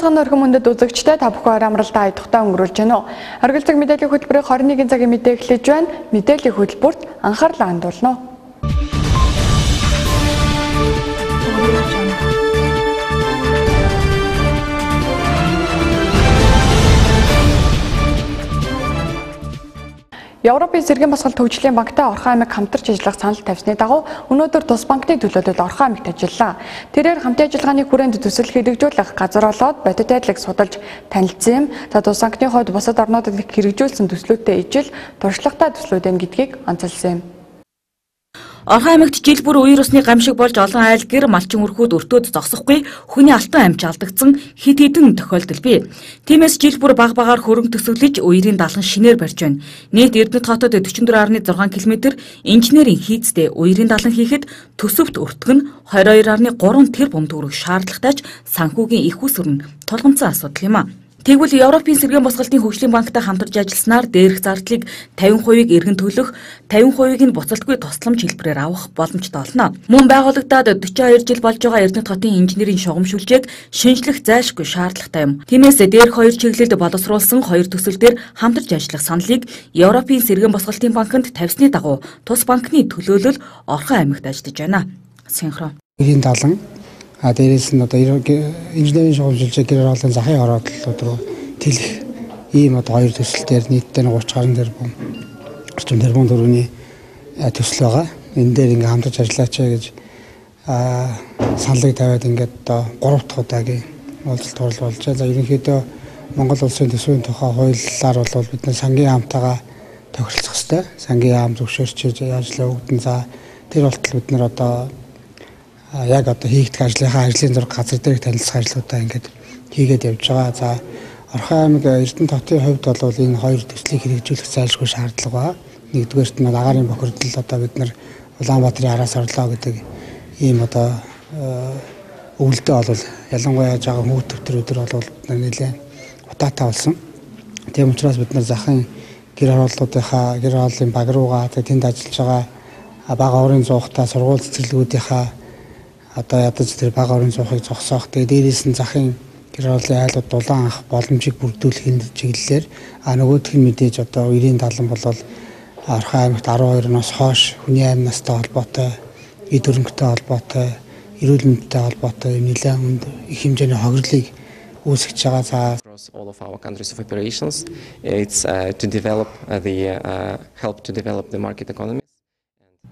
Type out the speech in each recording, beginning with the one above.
онцгой өргөн мөндөд үзэгчтэй та бүхэн амралтаа аятухтаа өнгөрүүлж байна уу? Оргил цаг мэдээллийн хөтөлбөрийн 21 цагийн мэдээ эхлэж байна. Мэдээллийн хөтөлбөрт анхаарлаа хандуулна. Европын сэргээн босгол төвчлийн банктай Орхон аймаг хамтарч ажиллах санал тавьсны дагуу өнөөдөр тус банкны төлөөлөлд Орхон аймагт ажиллаа. Тэрээр хамтын ажиллагааны хүрээнд төсөл хэрэгжүүлэх газар болоод бодит байдлыг судалж танилцсан юм. Тус банкны хувьд бусад орнуудад хэрэгжүүлсэн төслүүдтэй ижил туршлагатай төслүүд байна гэдгийг онцолсон юм. Орхон аймагт жил бүр үер усны гамшиг болж олон айл гэр малчин өрхүүд өртөөд зогсохгүй хүний алтан амьч алдагдсан хэд хэдэн тохиолдол бий. Тиймээс жил бүр баг багаар хөрөнгө төсөвлөж үерийн далан шинээр барьж байна. Нийт Эрдэнэт хотод 44.6 км инженерийн хийцтэй үерийн далан хийхэд төсөвт өртгөх нь 22.3 тэрбум төгрөг шаардлагатай ч санхүүгийн их усүр нь тулгамдсан асуудал юм а. Тэгвэл Европын сэргээн босголтын хөгжлийн банктай хамтарч ажилласнаар дээрх зардлыг 50%-ийг эргэн төлөх, 50%-ийг нь буцалтгүй тусламж хэлбэрээр авах боломжтой болно. Мөн байгуулагдаад 42 жил болж байгаа Эрдэнэт хотын инженерийн шугамшүүлжээг шинжлэх зайлшгүй шаардлагатай юм. Тиймээс дээрх хоёр чиглэлд боловсруулсан хоёр төсөл дээр хамтарч ажиллах саналыг Европын сэргээн босголтын банкнд тавьсны дагуу тус банкны төлөөлөл Орхон аймагт ажиллаж байна. Синхрон. Дээрээс нь одоо инженерийн шугамшилжээ гэр оролын захын хороодлууд руу тэлэх ийм одоо хоёр төсөл дээр нийтдээ 30 гаруй орчим тэрбум төгрөгийн төсөл байгаа. Энэ дээр ингээм хамтарч ажиллаач гэж саналыг тавиад ингээд одоо 3 дахь удаагийн уулзалт хурлал болж байгаа. За ерөнхийдөө Монгол улсын төсвийн тухай хуулиар бол бид нар сангийн яамтайгаа тохиролцох хэрэгтэй. Сангийн яам зөвшөөрч ажиллаа өгдөн. За тэр болтол бид нар одоо яг одоо хийгдэх ажлын зураг газар дээрх танилцах ажлуудаа ингээд хийгээд явж байгаа. За Орхон аймаг Эрдэнэт хотын хувьд бол энэ хоёр төслийг хэрэгжүүлэх зайлшгүй шаардлага байна. Нэгдүгээрт нь агаарын бохирдол одоо бид нар Улаанбаатарын араас орлоо гэдэг ийм одоо өвөлдөө бол ялангуяа жаахан хүүт төвтөр бол бид нар нэлээд утаатай болсон. Тийм учраас бид нар захын гэр хорооллуудынхаа гэр хорооллын баг руугаа тэнд ажиллаж байгаа бага орын зуухтай сургууль цэцэрлэгүүдийнхаа одоо ядаж тэр бага орон зуухыг зогсоох. Тэгээ дээрээс нь захын гэр хорооллын айлууд дулаан авах боломжийг бүрдүүлэх чиглэлээр нөгөөх нь мэдээж одоо үерийн талан бол Орхон аймагт 12-оос хойш хүний амь настай холбоотой, эд хөрөнгөтэй холбоотой, эрүүл мэндтэй холбоотой нэлээд их хэмжээний хохирлыг үүсгэж байгаа. За all of our countries of operations, it's to develop help to develop the market economy.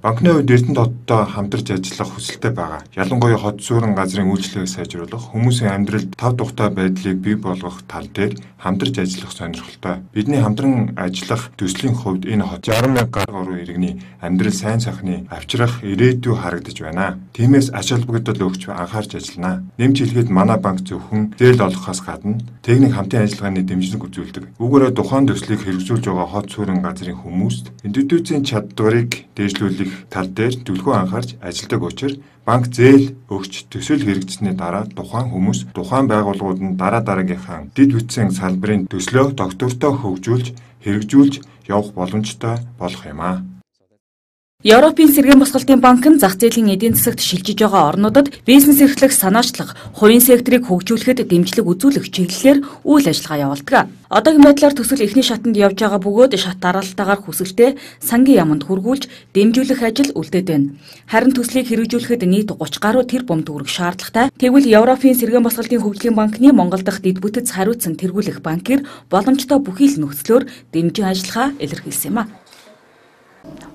Банкны хувьд Эрдэнэт хоттой хамтарч ажиллах хүсэлтэй байгаа. Ялангуяа хот суурин газрын үйлчлэгийг сайжруулах, хүмүүсийн амьдралд тав тухтай байдлыг бий болгох тал дээр хамтарч ажиллах сонирхолтой. Бидний хамтран ажиллах төслийн хувьд энэ хот 60,000 гаруй иргэний амьдрал сайн сайхны авчрах ирээдүй харагдаж байна. Тиймээс ач холбогдол өгч анхаарч ажиллана. Нэмж хэлгээд манай банк зөвхөн зээл олгохоос гадна техник хамтын ажиллагааны дэмжлэг үзүүлдэг. Үүгээрээ тухайн төслийг хэрэгжүүлж байгаа хот суурин газрын хүмүүст институцийн чадварыг дээшлүүлэх тал дээр төлхөө анхаарч ажилладаг учраас банк зээл өгч төсөл хэрэгжсэний дараа тухайн хүмүүс тухайн байгууллагууд нь дараа дараагийнхаа дэд бүтцийн салбарын төслөө доктортой хөгжүүлж хэрэгжүүлж явах боломжтой болох юм а. Европын сэргээн босголтын банк нь зах зээлийн эдийн засагт шилжиж байгаа орнуудад бизнес эрхлэх санаачлах, хувийн секторыг хөгжүүлэхэд дэмжлэг үзүүлэх чиглэлээр үйл ажиллагаа явуулдаг. Одоогийн байдлаар төсөл эхний шатанд явж байгаа бөгөөд шат дараалтаагаар хүсэлтэд сангийн яамд хүргүүлж дэмжүүлэх ажил үлдээд байна. Харин төслийг хэрэгжүүлэхэд нийт 30 гаруй тэрбум төгрөг шаардлагатай. Тэгвэл Европын сэргээн босголтын хөгжлийн банкны Монгол дахь дэд бүтэц хариуцсан тэргүүлэх банкир боломжтой бүхий л нөхцлөөр дэмжин ажиллагаа илэрхийлсэн юм а.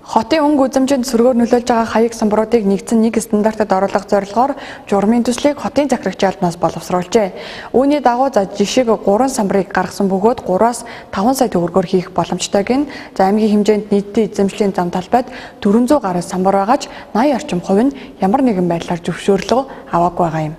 Хотын өнгө үзэмжинд сөргөөр нөлөөлж байгаа хаяг самбаруудыг нэгдсэн нэг стандартад оруулах зорилгоор журмын төслийг хотын захирагчийн албанаас боловсруулжээ. Үүний дагуу жишээг 3 самбарыг гаргасан бөгөөд 3-аас 5 сая төгрөгөөр хийх боломжтойг нь аймгийн хэмжээнд нийтийн эзэмшлийн зам талбайд 400 гаруй самбар байгаач 80 орчим хувь нь ямар нэгэн байдлаар зөвшөөрлөгөө аваагүй байгаа юм.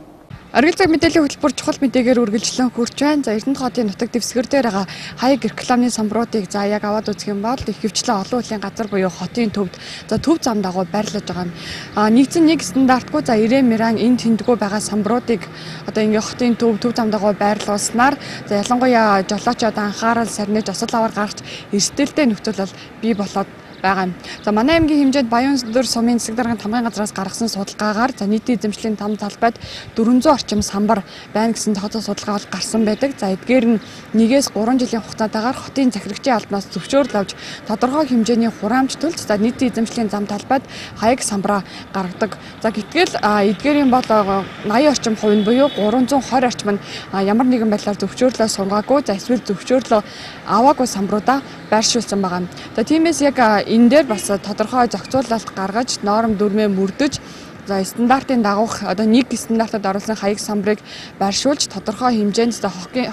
Оргил цаг мэдээллийн хөтөлбөр чухал мэдээгээр үргэлжлэн хүрч байна. За Эрдэнэт хотын нутаг дэвсгэр дээр байгаа хаяг рекламны самбаруудыг за яг аваад үзэх юм бол их хвчлэн олон улсын газар буюу хотын төвд за төв зам дагуу байрлаж байгаа юм. Нэгдсэн нэг стандартгүй за 90 мянга энд тэндгүү байгаа самбаруудыг одоо ингээ хотын төв зам дагуу байрлуулснаар за ялангуяа жолоочод анхаарал сарниж осол аваар гарч эрсдэлтэй нөхцөл бол бий болоод байгаа юм. За манай аймгийн хэмжээнд Баян дөр сумын засаг даргын тамгын газраас гаргасан судалгаагаар за нийтийн эзэмшлийн там талбайд 400 орчим самбар байна гэсэн тооцоо судалгаа бол гарсан байдаг. За эдгээр нь 1-3 жилийн хугацаатаагаар хотын захирагчийн албанаас зөвшөөрөл авч тодорхой хэмжээний хураамж төлж за нийтийн эзэмшлийн зам талбайд хаяг самбараа гаргадаг. За гэтэл эдгээрийн бол 80 орчим хувь нь буюу 320 орчим нь ямар нэгэн байдлаар зөвшөөрлөө сургаагүй за эсвэл зөвшөөрлөө аваагүй самбаруудаа байршуулсан байгаа. За тиймээс яг энэ дээр бас тодорхой зохицуулалт гаргаж норм дүрмээ мөрдөж за стандартын дагуух одоо нэг стандартад оруулсан хаяг самбарыг байршуулж тодорхой хэмжээнд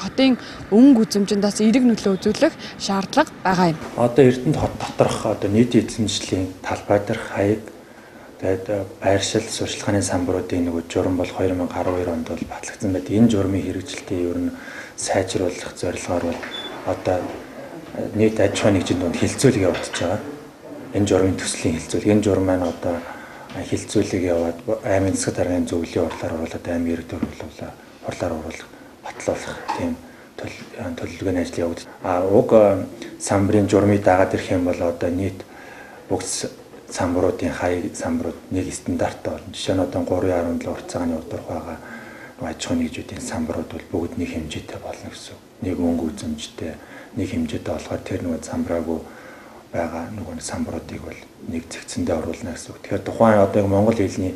хотын өнгө үзэмжиндээс эерэг нөлөө үзүүлэх шаардлага байгаа юм. Одоо Эрдэнэт хот доторх одоо нийтийн эзэмшлийн талбай дээр хаяг тэгээд байршил сурчлагын самбаруудын нэг журам бол 2012 онд бол батлагдсан байдаг. Энэ журмын хэрэгжилтийг ер нь сайжруулах зорилгоор бол одоо нийт аж ахуйн нэгжийн дунд хилцүүлэг явагдаж байгаа. Энэ журмын төслийн хилцүүлэг. Энэ журам маань одоо хилцүүлэг яваад аймгийн засаг даргын зөвлөлийн хурлаар оруулаад аймгийн иргэд хурлаар оруулах, батлуулах тийм төлөвлөгөөний ажил явагдаж. Уг самбарын журмыг дагаад ирэх юм бол одоо нийт бүгд самбаруудын хаяг самбарууд нэг стандарттай болно. Жишээ нь одоо 3.7 урт цагааны удирдах байгаа аж ахуйн нэгжүүдийн самбарууд бол бүгд нэг хэмжээтэй болно гэсэн. Нэг өнгө үзэмжтэй, нэг хэмжээтэй болохоор тэр нэг самбараагүй байгаа нөгөө самбаруудыг бол нэг зэгцэндээ оруулна гэсэн. Тэгэхээр тухайн одоо Монгол хэлний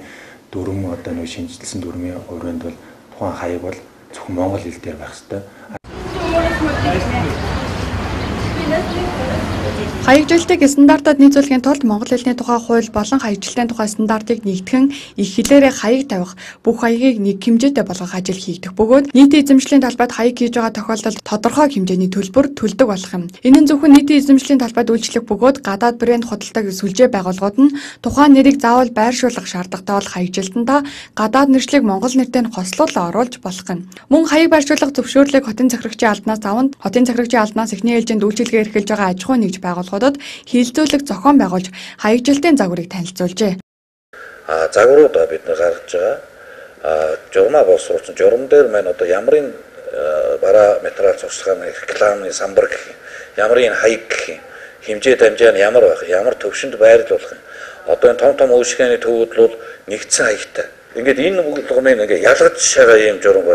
дүрм одоо нэг шинжилсэн дүрмийн өрөөнд бол тухайн хаяг бол зөвхөн монгол хэл дээр байх ёстой. Хаягжилтыг стандартад нийцүүлэхийн тулд монгол хэлний тухай хууль болон хаягжилтын тухай стандартыг нэгтгэн их хэлээрээ хаяг тавих, бүх хаягийг нэг хэмжээтэй болгох ажил хийгдэх бөгөөд нийтийн эзэмшлийн талбайд хаяг хийж байгаа тохиолдолд тодорхой хэмжээний төлбөр төлдөг болох юм. Энэ нь зөвхөн нийтийн эзэмшлийн талбайд үйлчлэх бөгөөд гадаад брэнд худалдааг сүлжээ байгууллагууд нь тухайн нэрийг заавал байршуулах шаардлагатай бол хаягжилтандаа гадаад нэршлиг монгол нэртэй хослуулан оруулж болох юм. Мөн хаяг байршуулах зөвшөөрлийг хотын захирагчийн албанаас аван хотын захирагчийн албанаас эхний ээлжинд үйлчилгээ эрхэлж байгаа аж ахуйн нэгж байгууллагуудад хилцүүлэг зохион байгуулж хаягжилтын загварыг танилцуулжээ. Загварууд бид гаргаж байгаа. Журмаа боловсруулсан. Журам дээр маань одоо ямарын бараа материал цугцлагын рекламын самбар гэх юм. Ямарын хаяг гэх юм. Хэмжээ дамжаа нь ямар байх, ямар төвшөнд байрлуулах юм. Одоо энэ том үйлчлэгээний төвүүд бол нэгдсэн хаягтай. Ингээд энэ бүлгэмийг ингээд ялгаж байгаа юм журам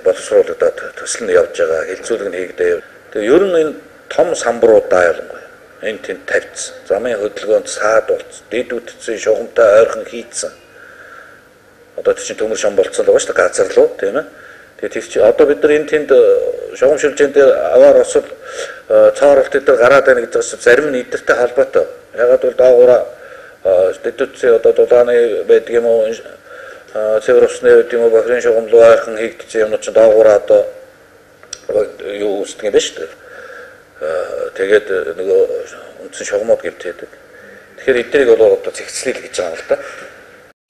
боловсруулагдаад төсөл нь явж байгаа. Хилцүүлэг нь хийгдээ. Тэгээ ер нь энэ том самбаруудаа ялангуяа энэ тэнд тавьчихсан. Замын хөдөлгөөнд саад болцсон. Дэд үтцэн шугамтай ойрхон хийцэн. Одоо тийм төмөр шам болцсон л байгаа шүү дээ газар руу тийм ээ. Тэгээ тэр чи одоо бид нар энэ тэнд шугам шилжээнд аваар осол цааралт дээр гараад байна гэж байгаа зарим нь эдэртэй холбоотой. Ягаад бол доогуура дэд үтцэн одоо дулааны байдаг юм уу цэвэр усны гэдэг юм уу бохирын шугам руу ойрхон хийгдсэн юм чинь доогуура одоо юу үсдэг юм ба шүү дээ. Тэгээд нөгөө үндсэн шугамуд гэмтээдэг. Тэгэхээр эднийг бол одоо зэгцлээл гэж байгаа юм л да.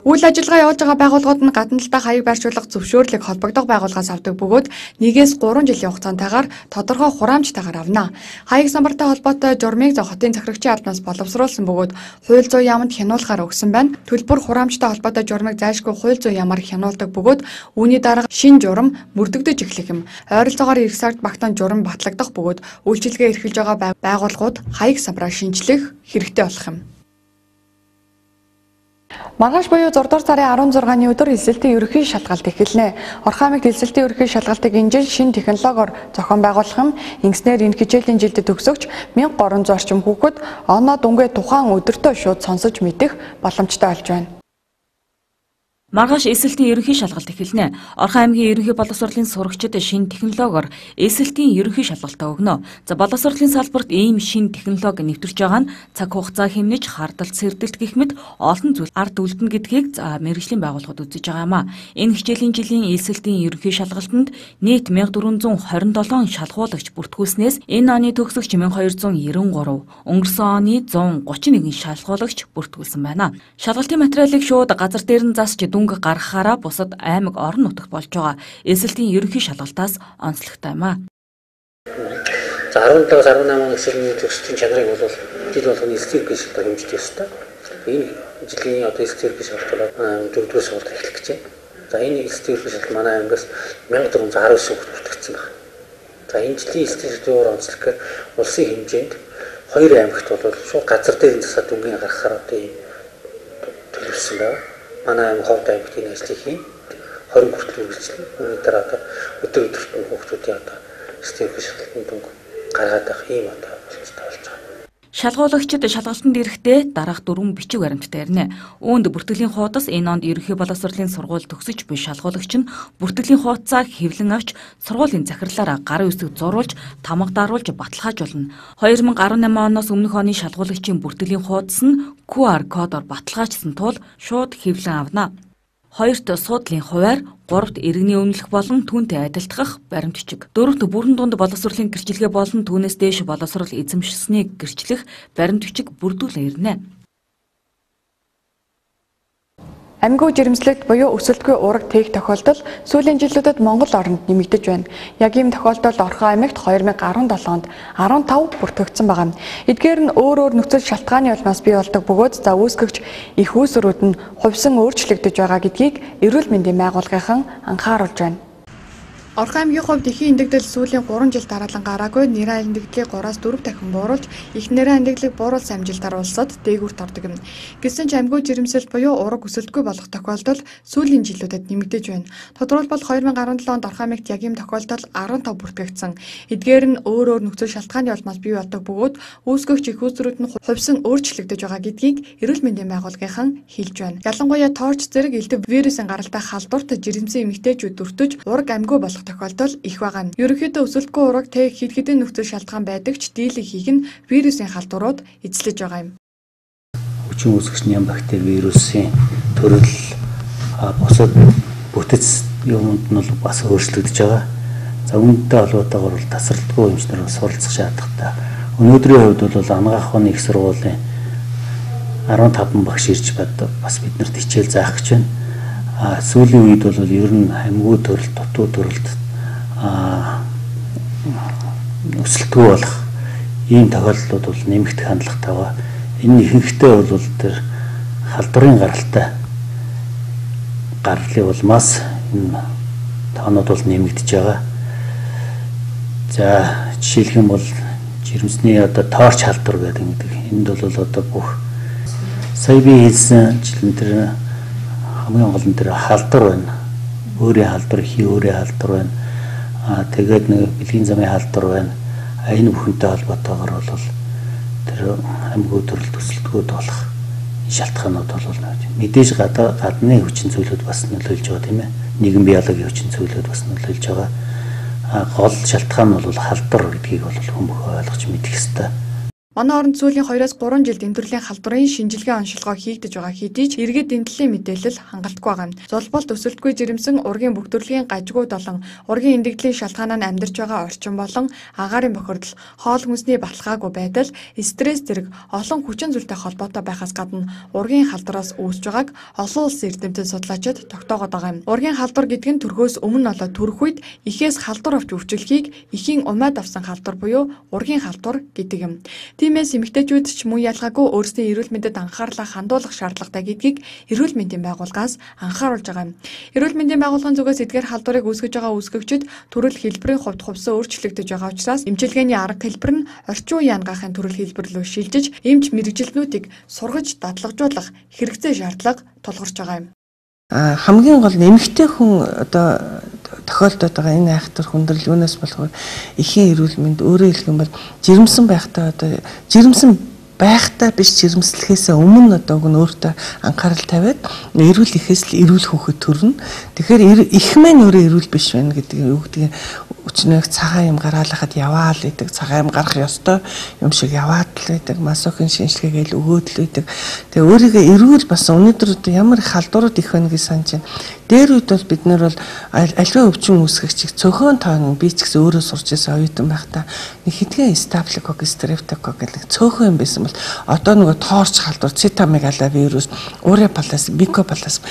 Үйл ажиллагаа явуулж байгаа байгууллагууд нь гадна талдаа хаяг байршуулах зөвшөөрлийг холбогдох байгууллагаас авдаг бөгөөд 1-3 жилийн хугацаантайгаар тодорхой хураамжтайгаар авна. Хаяг самбартай холбоотой журмыг хотын захирагчийн албанаас боловсруулсан бөгөөд хууль зүйн яамд хянуулахаар өгсөн байна. Төлбөр хураамжтай холбоотой журмыг зайлшгүй хууль зүйн яамаар хянуулдаг бөгөөд үүний дарга шинэ журам мөрдөгдөж эхлэх юм. Ойролцоогоор эх сард багтаан журам батлагдах бөгөөд үйлчилгээ эрхэлж байгаа байгууллагууд хаяг самбараа шинжлэх хэрэгтэй болох юм. Маргааш буюу 6 дугаар сарын 16-ны өдөр элсэлтийн ерөнхий шалгалт эхэлнэ. Орхон аймагт элсэлтийн ерөнхий шалгалтыг энэ жил шинэ технологиор зохион байгуулах юм. Ингэснээр энэ хичээлийн жилдэд төгсөгч 1300 орчим хүүхэд оноо дүнгээ тухайн өдөртөө шууд сонсож мэдэх боломжтой болж байна. Маргааш эсэлтийн ерөнхий шалгалт эхэлнэ. Орхон аймгийн ерөнхий боловсролын сурагчид шинэ технологиор эсэлтийн ерөнхий шалгалтаа өгнө. За боловсролын салбарт ийм шинэ технологи нэвтэрч байгаа нь цаг хугацаа хэмнэж хардалт сэрдэлт гэх мэт олон зүйл ард үлдэнэ гэдгийг мэргэжлийн байгууллагууд үзэж байгаа юм а. Энэ хичээлийн жилийн эсэлтийн ерөнхий шалгалтанд нийт 1427 шалгуулагч бүртгүүлснээс энэ оны төгсөгч 1293, өнгөрсөн оны 131 шалгуулагч бүртгүүлсэн байна. Шалгалтын материалыг шууд газар дээр нь засч дүнг гаргахаараа бусад аймаг орон нутагт болж байгаа эсэлтийн ерөнхий шалгалтаас онцлогтой юм а. За 17-18 эсэлтийн төгсчийн чанарыг бол жил болгоны эсэлтийн ерөнхий шалгалт хэмжиж ястаа. Энэ жилийн одоо эсэлтийн ерөнхий шалгалт 4-р сургалт эхлэх гэж байна. За энэ эсэлтийн ерөнхий шалгалт манай аймагаас 1419 хүүхэд бүртгэгдсэн байна. За энэ жилийн эсэлтийн ерөнхий онцлог гэхээр улсын хэмжээнд 2 аймагт бол шууд газар дээр засаад дүнгийн гаргахаар одоо ийм төлөвлөсөн байна. Манай аймаг ховд аймагт энэ ажлыг хийн 20 хүртэл үргэлжлэнэ. Үүний дараа одоо өдөрт хүүхдүүдийн одоо стимул шалтгаалсан дүнг гаргаад авах ийм одоо болцтой болж байгаа. Шалгуулагчид шалгалтанд ирэхдээ дараах 4 бичиг баримттай ирнэ. Үүнд бүртгэлийн хуудас энэ онд ерөнхий боловсролын сургууль төгсөж буй шалгуулагч нь бүртгэлийн хуудасаа хэвлэн авч сургуулийн захирлаараа гарын үсэг зурулж, тамга даруулж баталгаажуулна. 2018 оноос өмнөх оны шалгуулагчийн бүртгэлийн хуудас нь QR кодоор баталгаажсан тул шууд хэвлэн авна. 2-т суудлын хуваар, 3-т иргэний үнэлэх болон түүнтэй адилтгах баримт бичиг. 4-т бүрэн дунд боловсролын гэрчлэгээ болон түүнээс дээш боловсрол эзэмшсэнийг гэрчлэх баримт бичиг бүрдүүлэн ирнэ. Амьгүй жирэмслэгт буюу өсөлтгүй ураг тээх тохиолдол сүүлийн жилүүдэд Монгол оронд нэмэгдэж байна. Яг ийм тохиолдолд Орхон аймагт 2017 онд 15 бүртгэгдсэн байгаа. Эдгээр нь өөр нөхцөл шалтгааны улмаас бий болдог бөгөөд за үүсгэгч их үүсвэрүүд нь хувьсан өөрчлөгдөж байгаа гэдгийг эрүүл мэндийн байгууллагын анхааруулж байна. Орхон аймгийн хувьд эхийн эндэгдэл сүүлийн 3 жил дараалан гараагүй нэрээ эндэгдлийг 3-аас 4 дахин бууруулж их нэрээ эндэгдлийг бууруулсан амжилтаар улсад дээгүүрт ордог юм. Гэсэн ч амьгүй жирэмсэлт буюу ураг өсөлтгүй болох тохиолдол сүүлийн жилүүдэд нэмэгдэж байна. Тодорхойлбол 2017 онд Орхон аймагт яг ийм тохиолдол 15 бүртгэгдсэн. Эдгээр нь өөр нөхцөл шалтгааны улмаас бий болдог бөгөөд үүсгэгч их үүсвэрүүд нь хувьсан өөрчлөгдөж байгаа гэдгийг эрүүл мэндийн байгууллагын хэлж байна. Ялангуяа тоорч зэрэг элдв вирусын гаралтай халдварт жирэмсэн эмэгтэйчүүд өртөж ураг амьгүй болох тохиолдол их байгаа. Ерөнхийдөө өсөлтгүй ураг тэг хэд хэдэн нөхцөл шалтгаан байдаг ч дийлэх хийг нь вирусын халдварууд эзлэж байгаа юм. Хүчин үүсгэж ням бактери вирусын төрөл бусад бүтэц юмд нь бас өөрчлөгдөж байгаа. За үүнтэй холбоотойгоор бол тасралтгүй эмчнэр суралцах шаардлагатай. Өнөөдрийн хувьд бол анагаах ухааны их сургуулийн 15 багш ирж бас биднэрт хичээл заах гэж байна. Сүүлийн үед бол ер нь амьгүй төрөл, дутуу төрөлд өсөлтгүй болох ийм тохиолдлууд бол нэмэгдэх хандлагатай байгаа. Энэ ихэнхдээ бол тэр халдварын гаралтай гарлын улмаас энэ тоонууд бол нэмэгдэж байгаа. За жишээлх юм бол жирэмсний одоо тоорч халдвар гэдэг. Энд бол одоо бүх сая би хэлсэн жилэн тэр хамгийн гол нь тэр халдвар байна. Өөрийн халдвар, өөрийн халдвар байна. Тэгээд нэг бэлгийн замын халдвар байна. Энэ бүхэнтэй холбоотойгоор бол тэр амьгүй төрөл төсөлтгөөд болох шалтгаанууд бол мэдээж гадны хүчин зүйлүүд бас нөлөөлж байгаа тийм ээ. Нийгэм биологийн хүчин зүйлүүд бас нөлөөлж байгаа. Гол шалтгаан нь бол халдвар гэдгийг бол хүмүүс ойлгож мэдэх ёстой. Манай оронд сүүлийн 2-3 жилд энэ төрлийн халдварын шинжилгээ онцлогоо хийгдэж байгаа хэдий ч иргэд эндлийн мэдээлэл хангалтгүй байгаа юм. Золболт өсөлтгүй жирэмсэн ургийн бүгдөрлийн гажигууд болон ургийн эндэгдлийн шалтгаанаар амьдарч байгаа орчин болон агаарын бохирдол, хоол хүнсний баталгаагүй байдал, стресс зэрэг олон хүчин зүйлтэй холбоотой байхаас гадна ургийн халдвараас үүсэж байгааг олон улсын эрдэмтэн судлаачид тогтоогод байгаа юм. Ургийн халдвар гэдэг нь төрхөөс өмнө болоод төрөх үед ихээс халдвар авч өвчлөхийг эхийн умаад авсан халдвар буюу ургийн халдвар гэдэг юм. Тиймээс эмэгтэйчүүд ч мөн ялгаагүй өөрсдийн эрүүл мэндэд анхаарлаа хандуулах шаардлагатай гэдгийг эрүүл мэндийн байгууллагаас анхааруулж байгаа юм. Эрүүл мэндийн байгууллагын зүгээс эдгээр халдварыг үүсгэж байгаа үүсгэгчид төрөл хэлбэрийн хувьд хувьсан өөрчлөгдөж байгаа учраас эмчилгээний арга хэлбэр нь орчин үеийн ангаахын төрөл хэлбэр рүү шилжиж, эмч мэрэгжилтнүүдийг сургаж дадлагжуулах хэрэгцээ шаардлага тулгарч байгаа юм. Хамгийн гол нь эмэгтэй хүн одоо тохиолдоод байгаа энэ айхтар хүндрэл юунаас болохоор эхийн эрүүл мэнд өөрөө хэлэх юм бол жирэмсэн байхдаа одоо жирэмсэн байхдаа биш жирэмслэхээс өмнө одоо гэн өөртөө анхаарал тавиад эрүүл ихээс л эрүүл хөөхөд төрнө. Тэгэхээр их мэн өөрөө эрүүл биш байна гэдэг юу гэдэг өчнөөх цагаан юм гаргаалахад яваал гэдэг цагаан юм гарах ёстой юм шиг яваад л байдаг масокын шинжилгээгээл өгөөд л байдаг. Тэгээ өөрийгөө эрүүл бас өнөөдөр ямар их халдварууд их байна гэж санаж байна. Дээр үед бол бид нар бол альва өвчин үүсгэгчийг цөөхөн тоон би ч гэсэн өөрөө сурч байсан оюутан байхдаа нэг хэдхэн стафилококк, стрептококк гэх цөөхөн юм байсан бол одоо нөгөө тоорч халдвар, цитомегала вирус, уреплазм, микоплазм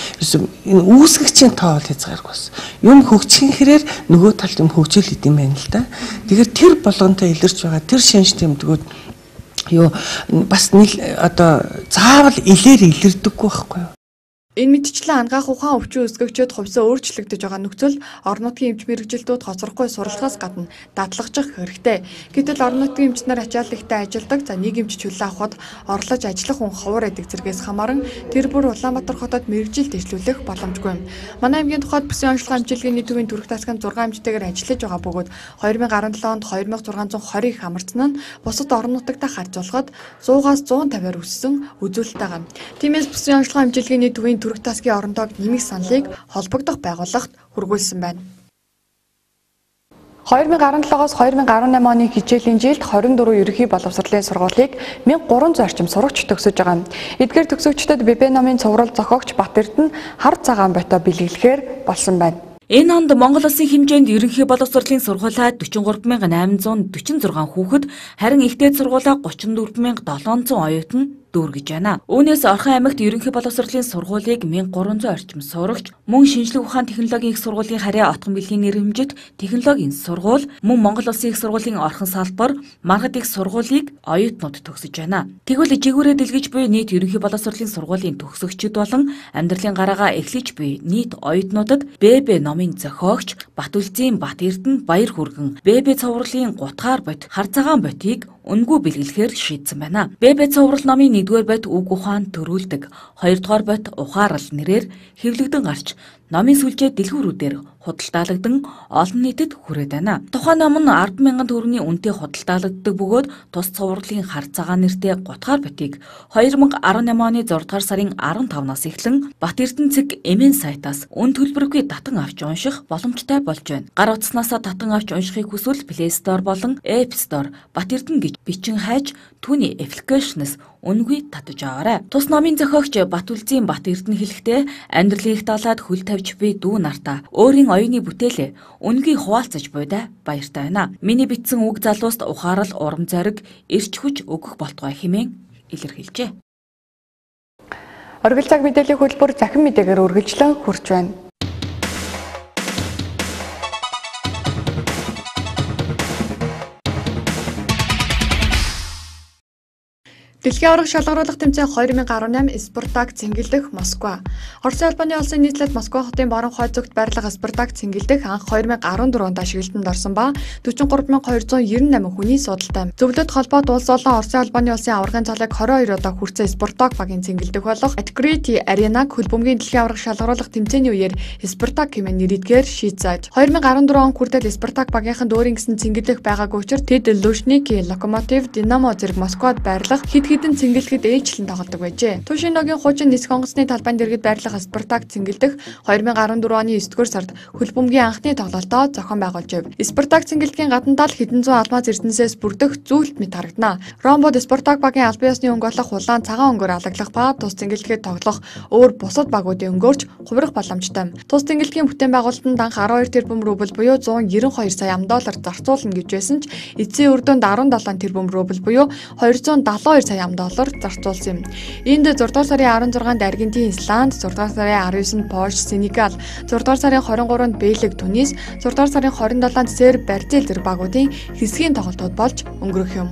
энэ үүсгэгчийн тоо бол хязгааргүй байсан. Юм хөгжих хэрээр нөгөө талд юм хөгжил идэм байна л да. Тэгэхээр тэр болгонтой илэрч байгаа тэр шинж тэмдгүүд юу бас нэг одоо заавал илэрдэггүй байхгүй юу? Энэ мэтчлэн ангаах ухаан өвчин үүсгэгчид хувьсаа өөрчлөгдөж байгаа нөхцөл орон нутгийн эмч мэрэгжилтүүд хоцрохгүй суралцахаас гадна дадлагдчих хэрэгтэй. Гэтэл орон нутгийн эмчнэр ачааллахтай ажилдаг за нэг эмч чөлөө авахд орлож ажиллах хүн ховор эдэг зэргээс хамааран тэр бүр Улаанбаатар хотод мэрэгжилт дэвшлүүлэх боломжгүй юм. Манай аймгийн тухайд бүсийн онцлог амжилтгийн төвийн төрөх тасганд 6 эмчтэйгээр ажиллаж байгаа бөгөөд 2017 онд 2620 их амарцсан нь бусад орон нутагтай харьцуулахад 100-аас 150-аар өссөн үзүүлэлттэйгээ. Тиймээс бүсийн онцлог амжилтгийн төвийн төрөх тасгийн оронтойг нэмэх саналыг холбогдох байгууллагт хүргүүлсэн байна. 2017-оос 2018 оны хичээлийн жилд 24 ерөнхий боловсролын сургуулийг 1300 орчим сурагч төгсөж байгаа. Эдгээр төгсөгчдөд ББ номын цуврал зохиогч Батэрдэн хар цагаан ботой бэлгэлэхээр болсон байна. Энэ онд Монгол Улсын хэмжээнд ерөнхий боловсролын сургуулаа 43846 хүүхэд, харин ихтэй сургуулаа 34700 оюутан дүүргэж байна. Үүнээс Орхон аймагт ерөнхий боловсролын сургуулийг 1300 орчим сурагч, мөн шинжлэх ухаан технологийн их сургуулийн харьяа отгон бэлгийн нэрвэмжит технологийн сургууль, мөн Монгол Улсын их сургуулийн орхон салбар, маргад их сургуулийг оюутнууд төгсөж байна. Тэгвэл жигүүрээ дэлгэж буй нийт ерөнхий боловсролын сургуулийн төгсөгчид болон амьдралын гараагаа эхлэж буй нийт оюутнуудад ББ номын зохиогч Батүлзийн Батэрдэн Баяр хүргэн ББ цувралын гутгаар бот хар цагаан ботыг үнгүй бэлгэлэхээр шийдсэн байна. ББ цуврал номын 1-р бот үг ухаан төрүүлдэг, 2-р бот ухаарал нэрээр хэвлэгдэн гарч номын сүлжээ дэлгүүрүүдээр худалдаалагдсан олон нийтэд хүрээд байна. Тухайн ном нь 10,000 төгрөгийн үнэтэй худалдаалагддаг бөгөөд тус цувралын хар цагаан нэртэй гутгаар ботыг 2018 оны 6 дугаар сарын 15-наас эхлэн Батэрдэн цэг эмэн сайтаас үн төлбөргүй татан авч унших боломжтой болж байна. Гар утаснасаа татан авч уншихыг хүсвэл Play Store болон App Store Батэрдэн гэж бичин хайж түүний аппликейшнээс үнгүй татаж аваарай. Тус номын зохиогч Батүлзийн Батэрдэн хэлэхдээ амьдралын их талаад хөл тавьж буй дүү нартаа өөрийн оюуны бүтээлээ үнгүй хуваалцаж буйдаа баяртай байна. Миний бичсэн үг залууст ухаарал, урам зориг, эрч хүч өгөх болтугай хэмээн илэрхийлжээ. Оргил цаг мэдээллийн хөтөлбөр захин мэдээгээр үргэлжлэн хүрч байна. Дэлхийн аварга шалгаруулах тэмцээн 2018 Спартак цэнгэлдэх Москва. Оросын албаны улсын нийслэл Москва хотын борон хойд зүгт байрлах Спартак цэнгэлдэх анх 2014 онд ашиглалтанд орсон ба 43298 хүний судалтай. Зөвлөлт холбоот улс болон Оросын албаны улсын аваргын цалыг 22 удаа хүртсэн Спартак багийн цэнгэлдэх болох Открытый аренаг хөлбөмбөгийн дэлхийн аварга шалгаруулах тэмцээний үеэр Спартак хэмээн нэрийдгээр шийдсэж. 2014 он хүртэл Спартак багийнхан дөөрийн гэсэн цэнгэлдэх байгаагүй учраас тэд Лужники, Локомотив, Динамо зэрэг Москвад байрлах хэдэн цэнгэлдэхэд ээжлэн тоглодог байжээ. Түшин ногийн хуучин нисэх онгоцны талбайн дэргэд байрлах Спартак цэнгэлдэх 2014 оны 9-р сард хөлбөмбөгийн анхны тоглолтоо зохион байгуулжээ. Спартак цэнгэлдэхийн гадна тал хэдэн зуун алмаз эрдэнэсээс бүрдэх зүйлт мэт харагдана. Ромбод Спартак багийн албан ёсны өнгө болох улаан цагаан өнгөөр алаглах ба тус цэнгэлдэхэд тоглох өөр бусад багуудын өнгөөрч хувирах боломжтой. Тус цэнгэлдэхийн бүтээн байгуулалтанд анх 12 тэрбум рубль буюу 192 сая ам.доллар зарцуулна гэж байсан ч эцсийн үр дүнд 17 тэрбум рубль буюу 272 сая ам.доллар зарцуулсан юм. Энд 6 дугаар сарын 16-нд Аргентин, Исланд, 6 дугаар сарын 19-нд Польш, Сенегал, 6 дугаар сарын 23-нд Бельги, Тунис, 6 дугаар сарын 27-нд Серб, Бразил зэрэг багуудын хэсгийн тоглолтууд болж өнгөрөх юм.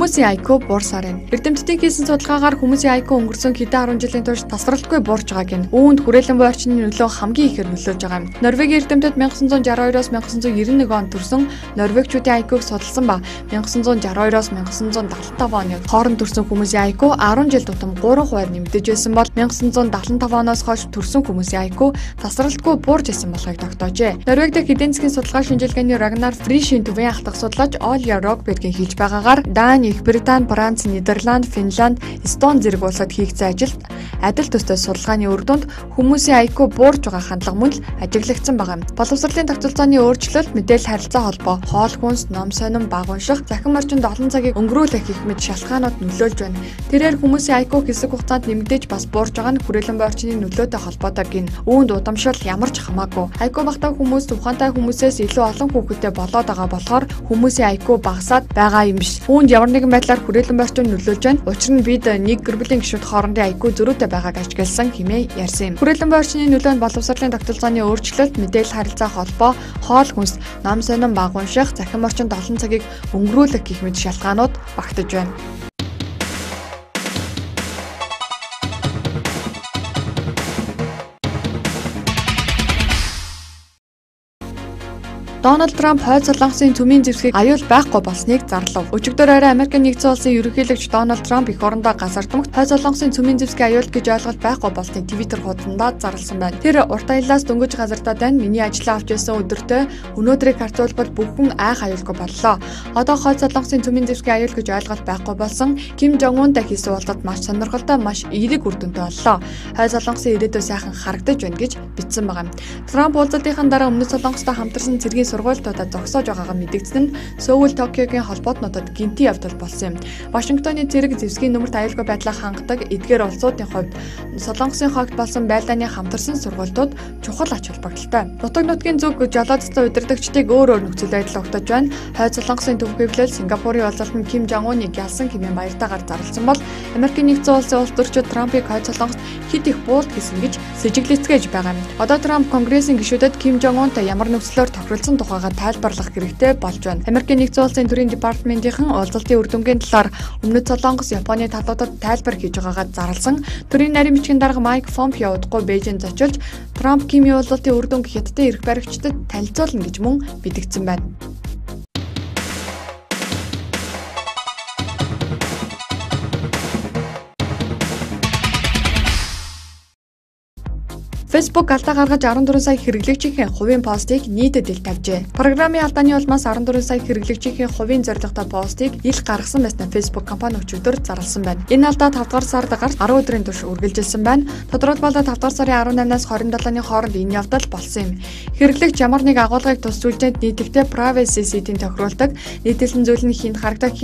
Хүмүүсийн IQ буурсаар. Эрдэмтдийн хийсэн судалгаагаар хүмүүсийн IQ өнгөрсөн хэдэн 10 жилийн турш тасралтгүй буурч байгааг нь үүнд хүрээлэн буй орчны нөлөө хамгийн ихээр нөлөөлж байгаа юм. Норвегийн эрдэмтэд 1962-оос 1991 онд төрсэн норвегчүүдийн IQ-г судалсан ба 1962-оос 1975 оны хооронд төрсэн хүмүүсийн IQ 10 жил тутам 3% нэмэгдэж байсан бол 1975 оноос хойш төрсэн хүмүүсийн IQ тасралтгүй буурж байсан болохыг тогтоожээ. Норвег дахь эдийн засгийн судалгаа шинжилгээний Рагнар Фришийн төвийн ахлах судлаач Оля Рогбергийн хэлж байгаагаар Дани, Их Британи, Франц, Нидерланд, Финланд, Эстони зэрэг улсад хийгдсэн ажилд адил төстэй судалгааны үр дүнд хүмүүсийн IQ буурж байгаа хандлага мөн л ажиглагдсан байгаа юм. Боловсролын тогтолцооны өөрчлөлт, мэдээлэл харилцаа холбоо, хоол хүнс, ном сонин, баг унших, захин орчинд олон цагийг өнгөрүүлэх гэх мэт шалтгаанууд нөлөөлж байна. Тэрээр хүмүүсийн IQ хэсэг хугацаанд нэмэгдэж бас буурж байгаа нь хүрээлэн буй орчны нөлөөтэй холбоотой гин. Үүнд удамшил ямар ч хамаагүй. IQ багтаа хүмүүс ухаантай хүмүүсээс илүү олон хүүхэдтэй болоод байгаа болохоор хүмүүсийн IQ багасаад байгаа юм биш. Үүнд ямар нэгэн нэгэн байдлаар хүрээлэн борчим нөлөөлж байна. Учир нь бид нэг гэр бүлийн гишүүд хоорондын аягүй зөрүүтэй байгааг ажигласан хэмээн ярьсан юм. Хүрээлэн борчны нөлөө нь боловсролын тогтолцооны өөрчлөлт, мэдээлэл харилцаа холбоо, хоол хүнс, ном сонин баг унших, захин орчинд олон цагийг өнгөрүүлэх гэх мэт шалтгаанууд багтаж байна. Дональд Трамп хойд солонгосын цөмийн зэвсгийг аюул байхгүй болсныг зарлав. Өчигдөр орой Америкийн нэгдсэн улсын ерөнхийлөгч Дональд Трамп эх орондоо газардмагт хойд солонгосын цөмийн зэвсгийн аюул гэж ойлголт байхгүй болсныг Твиттер хуудсандаа зарласан байна. Тэр урт аяллаас дөнгөж газардаа байна. Миний ажлаа авч байсан өдөртөө өнөөдрийг харьцуулбал бүх хүн айх аюулгүй боллоо. Одоо хойд солонгосын цөмийн зэвсгийн аюул гэж ойлголт байхгүй болсон. Ким Жонг Унтай хийсэн уулзалт маш сонирхолтой, маш эерэг үр дүнтэй боллоо. Хойд солонгосын ирээдүй сайхан харагдаж байна гэж бичсэн байгаа юм. Трамп уулзалтын дараа өмнөд солонгостой хамтарсан цэргийн сургуультуудад зогсоож байгаагаа мэдэгдсэн нь Сөүл, Токиогийн холбоотнуудад гинти явдал болсон юм. Вашингтоны цэрэг зэвсгийн нөмөрт аюулгүй байдлаа хангадаг эдгээр улсуудын хувьд Солонгосын хогт болсон байлдааны хамтарсан сургуультууд чухал ач холбогдолтой. Нутаг нутгийн зүг жолоодцтой удирдагчдыг өөр нөхцөл байдал өгтөж байна. Хойд Солонгосын төв хэвлэл Сингапурын уулзалтанд Ким Жонг Уныг ялсан хэмээн баяртайгаар зарласан бол Америкийн нэгдсэн улсын улс төрчид Трампыг хойд Солонгост хит их буулт гэсэн гэж сэжиглэцгээж байгаа юм. Одоо Трамп Конгрессийн гишүүдэд Ким Жонг Унтай ямар нөхцлөөр тохиролцсон тухайга тайлбарлах хэрэгтэй болж байна. Америкийн нэгдсэн улсын төрийн департаментийн уулзалтын үр дүнгийн талаар өмнөд Солонгос, Японы талуудад тайлбар хийж байгаагаа зарласан. Төрийн нарийн бичгийн дарга Майк Помпео удахгүй Бээжинд зочилж Трамп Кимийн уулзалтын үр дүнг Хятадын эрх баригчдад танилцуулна гэж мөн мэдгдсэн байна. Facebook алдаа гаргаж 14 сая хэрэглэгчийн хувийн постыг нийтэд ил тавьжээ. Программын алдааны улмаас 14 сая хэрэглэгчийн хувийн зорилготой постыг ил гаргасан байснаа Facebook компани өчигдөр зарласан байна. Энэ алдаа 5 дугаар сард гарч 10 өдрийн турш үргэлжилсэн байна. Тодорхойлбол 5 дугаар сарын 18-наас 27-ны хооронд энэ явдал болсон юм. Хэрэглэгч ямар нэг агуулгыг тусвэжээд нийтдээ privacy setting тохируулдаг, нийтэлсэн зүйл нь хинт харагдах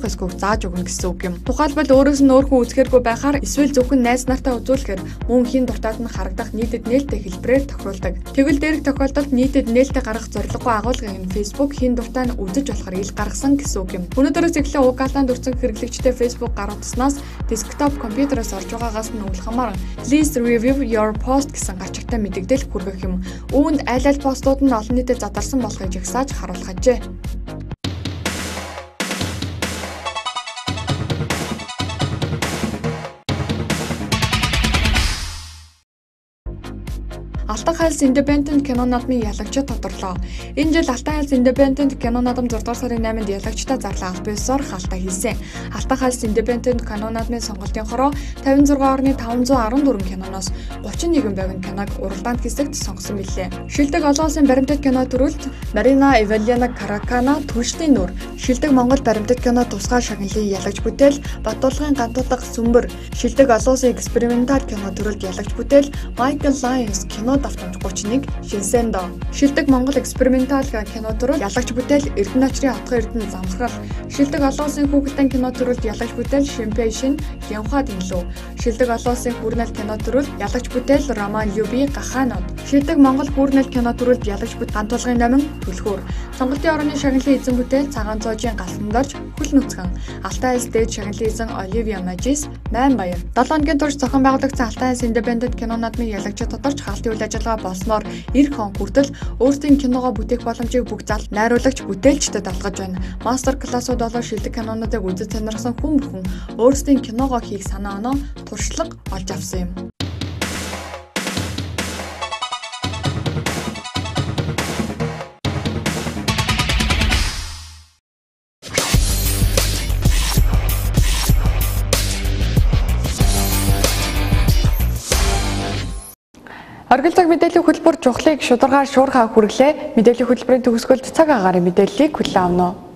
эсгүйг зааж өгнө гэсэн үг юм. Тухайлбал өөрөөс нь өөр хүн үзэхэргүй байхаар эсвэл зөвхөн найз нартай үзүүлэхээр мөн хин дуртаад нь харагдах нийтэд нээлттэй хэлбэрээр тохируулдаг. Тэгвэл дээрх тохиолдолд нийтэд нээлттэй гаргах зорилгогүй агуулгыг нь Facebook хин дуртай нь үзэж болохоор ил гаргасан гэсэн үг юм. Өнөөдрөөс эхлээ уг алдаанд өртсөн хэрэглэгчтэй Facebook гаруутснаас десктоп компьютероос орж байгаагаас нь өвлөхмаар Please review your post гэсэн гарчигтай мэдээлэл хүргэх юм. Үүнд аль постууд нь олон нийтэд задарсан болохыг жагсааж харуулхажээ. Алтан хайлс Independent кино наадмын ялагчид тодорлоо. Энэ жил Алтан хайлс Independent кино наадам 6 дугаар сарын 8-нд ялагчтай зарлаа аль биесээр хаалтаа хийсэн. Алтан хайлс Independent кино наадмын сонголтын хороо 56.514 киноноос 31 байвын киног уралдаанд хэсэгт сонгосон билээ. Шилдэг олон улсын баримтат кино төрөлд Марина Ивалена Каракана Түлшний нүр, шилдэг Монгол баримтат кино тусгай шагналын ялагч бүтээл Батуулгын гантуудах сүмбэр, шилдэг олон улсын экспериментал кино төрөлд ялагч бүтээл Michael Lyons кино давтамж 31 Шинсэндо, шилдэг Монгол экспериментал кино төрөл ялагч бүтээл Эрдэнэ очрын отгон эрдэнэ замсгал, шилдэг олон улсын хүүхдийн кино төрөлд ялагч бүтээл Шимпэйшин Янхад инлүү, шилдэг олон улсын хүрнэл кино төрөлд ялагч бүтээл Роман Люби Гаханод, шилдэг Монгол хүрнэл кино төрөлд ялагч бүтээл Гантуулгын номин Түлхүүр, сонголтын орны шагналын эзэн бүтээл Цагаан цоожийн галсандарч Хөл нүцгэн, Алтан хайлс дээд шагналын эзэн Оливия Мажис Майн баяр. 7 хоногийн турш зохион байгуулагдсан Алтан хайлс Independent кино наадмын ялагчид тодорч хаалтын үйл ажиллагаа болсноор 90 хон хүртэл өөрсдийн киногоо бүтээх боломжийг бүх зал найруулагч бүтээлчдэд алгаж байна. Мастер классууд болон шилдэг кинонуудыг үзэж сонирхсан хүн бүхэн өөрсдийн киногоо хийх санаа оноо туршлага олж авсан юм. Оргил цаг мэдээллийн хөтөлбөр чухлыг шударгаар шуурхаа хүргэлээ. Мэдээллийн хөтөлбөрийн төгсгөлд цаг агаарыг мэдээллийг хүлээн авна.